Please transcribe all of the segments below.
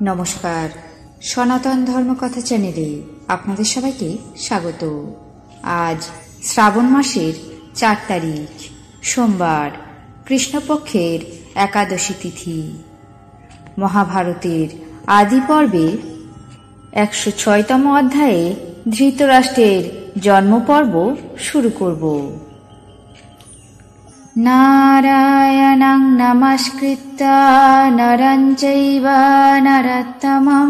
নমস্কার, সনাতন ধর্মকথা চ্যানেলে আপনাদের সবাইকে স্বাগত। আজ শ্রাবণ মাসের 4 তারিখ সোমবার, কৃষ্ণপক্ষের একাদশী তিথি। মহাভারতের আদি পর্বে 106তম অধ্যায়ে ধৃতরাষ্ট্রের জন্মপর্ব শুরু করব। নারায়ণং নমস্কৃত্য নরং চৈব নরোত্তমং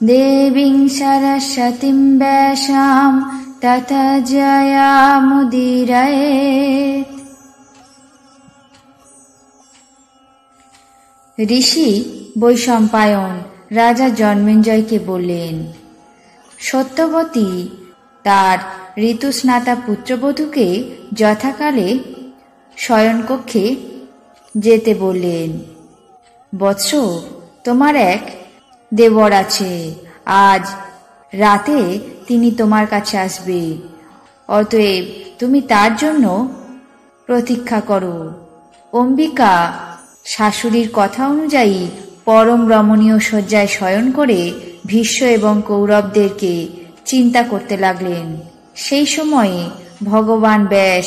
দেবীং সরস্বতীং ব্যাসাং ততো জয়মুদীরয়েৎ। ঋষি বৈশম্পায়ন রাজা জন্মেঞ্জয়কে বললেন, সত্যবতী তার ঋতুস্নাতা পুত্রবধূকে যথাকালে শয়নকক্ষে যেতে বললেন। বৎস, তোমার এক দেবর আছে, আজ রাতে তিনি তোমার কাছে আসবে, অতএব তুমি তার জন্য প্রতীক্ষা করো। অম্বিকা শাশুড়ির কথা অনুযায়ী পরম রমণীয় শয্যায় শয়ন করে ভীষ্ম এবং কৌরবদেরকে চিন্তা করতে লাগলেন। সেই সময়ে ভগবান ব্যাস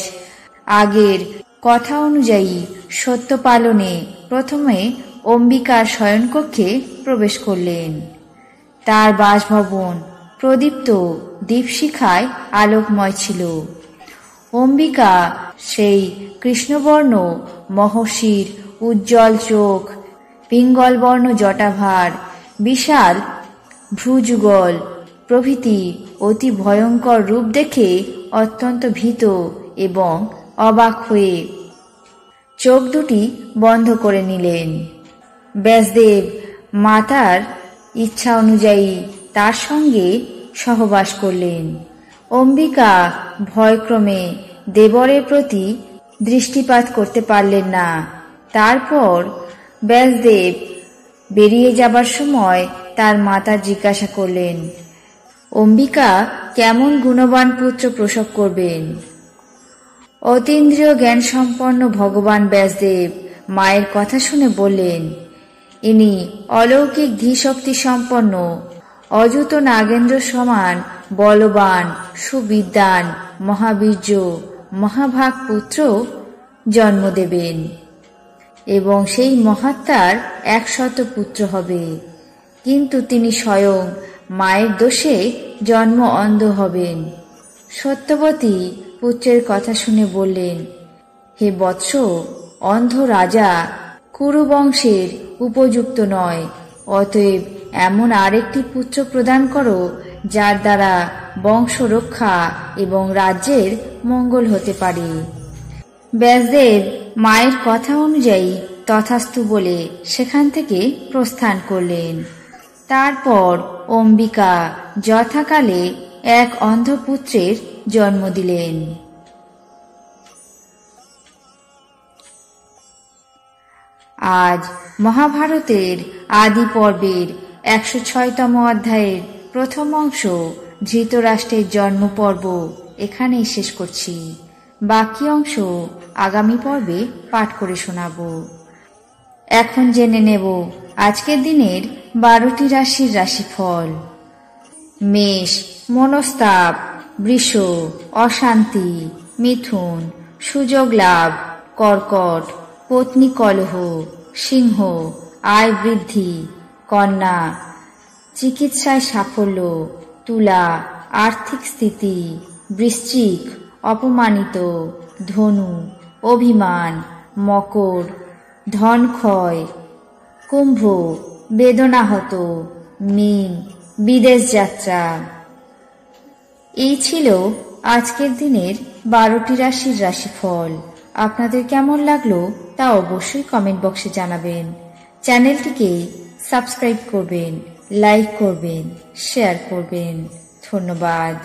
আগের কথা অনুযায়ী সত্য পালনে প্রথমে অম্বিকার শয়নকক্ষে প্রবেশ করলেন। তার বাসভবন প্রদীপ্ত দীপশিখায় আলোকময় ছিল। অম্বিকা সেই কৃষ্ণবর্ণ মহর্ষির উজ্জ্বল চোখ, পিঙ্গলবর্ণ জটাভার, বিশাল ভ্রুযুগল প্রভৃতি অতি ভয়ঙ্কর রূপ দেখে অত্যন্ত ভীত এবং অবাক হয়ে চোখ দুটি বন্ধ করে নিলেন। ব্যাসদেব মাতার ইচ্ছা অনুযায়ী তার সঙ্গে সহবাস করলেন। অম্বিকা ভয়ক্রমে দেবরের প্রতি দৃষ্টিপাত করতে পারলেন না। তারপর ব্যাসদেব বেরিয়ে যাবার সময় তার মাতা জিজ্ঞাসা করলেন, অম্বিকা কেমন গুণবান পুত্র প্রসব করবেন? অতীন্দ্রিয় জ্ঞান সম্পন্ন ভগবান ব্যাসদেব মায়ের কথা শুনে বললেন, ইনি অলৌকিক ধীশক্তি সম্পন্ন, অযুত নাগেন্দ্র সমান বলবান, সুবিদ্বান, মহাবীর্য, মহাভাগ পুত্র জন্ম দেবেন এবং সেই মহাত্মার 100 পুত্র হবে। কিন্তু তিনি স্বয়ং মায়ের দোষে জন্ম অন্ধ হবেন। সত্যবতী পুত্রের কথা শুনে বললেন, হে বৎস, অন্ধ রাজা কুরুবংশের উপযুক্ত নয়, অতএব এমন আরেকটি পুত্র প্রদান করো যার দ্বারা বংশ রক্ষা এবং রাজ্যের মঙ্গল হতে পারে। ব্যাসদেব মায়ের কথা অনুযায়ী তথাস্তু বলে সেখান থেকে প্রস্থান করলেন। তারপর অম্বিকা যথাকালে এক অন্ধপুত্রের জন্ম দিলেন। আজ মহাভারতের আদি পর্বের 106তম অধ্যায়ের প্রথম অংশ ধৃতরাষ্ট্রের জন্ম পর্ব এখানেই শেষ করছি। বাকি অংশ আগামী পর্বে পাঠ করে শোনাব। এখন জেনে নেব আজকের দিনের 12টি রাশির রাশিফল। মেষ মনস্তাপ, বৃষ অশান্তি, মিথুন সুযোগ লাভ, কর্কট পত্নী কলহ, সিংহ আয় বৃদ্ধি, কন্যা চিকিৎসায় সাফল্য, তুলা আর্থিক স্থিতি, বৃশ্চিক অপমানিত, ধনু অভিমান, মকর ধন ক্ষয়, কুম্ভ বেদনাহত, মীন বিদেশ যাত্রা। এই ছিল আজকের দিনের 12টি রাশির রাশিফল। আপনাদের কেমন লাগলো তা অবশ্যই কমেন্ট বক্সে জানাবেন। চ্যানেলটিকে সাবস্ক্রাইব করবেন, লাইক করবেন, শেয়ার করবেন। ধন্যবাদ।